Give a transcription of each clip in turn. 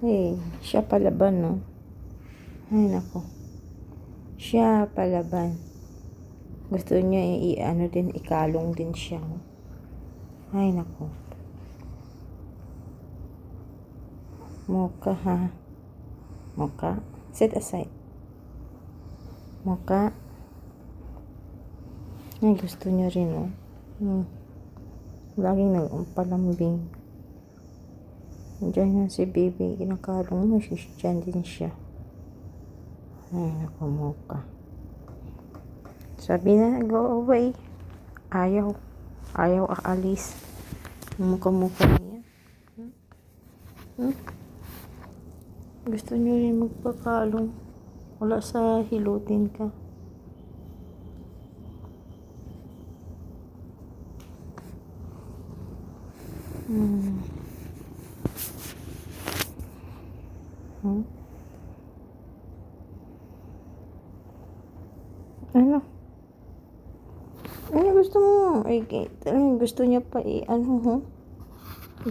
Eh, siya palaban, no? Ay, nako. Siya palaban. Gusto niya din, ikalong din siya. Ay, nako. Mocha, ha? Mocha? Set aside. Mocha. Ay, gusto niya rin, oh. Laging nag-umpalambing. Diyan na si baby, kinakalong mo, diyan din siya. Ay, naku, Mocha. Sabi na, go away. Ayaw aalis. Mukha niya. Gusto niyo rin magpakalong. Wala sa hilutin ka. Ano? Ano gusto mo? Ay, gusto niya pa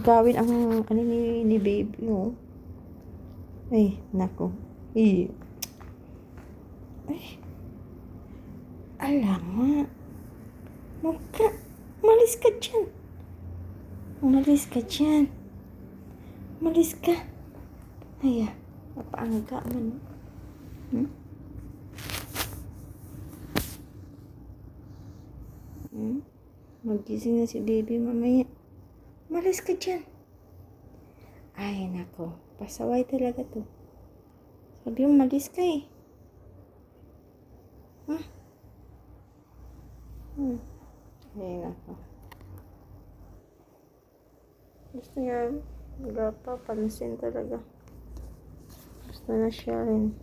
gawin ang ni baby, oh. Ay, nako. Ay, alam nga. Mocha, malis ka dyan. Malis ka. Ay, napaangga man. Magising na si baby mamaya. Malis ka dyan. Ay, nako. Pasaway talaga to. Sabi mo, malis ka eh. Ay, nako. Gusto niya pansin talaga. Gusto na siya rin.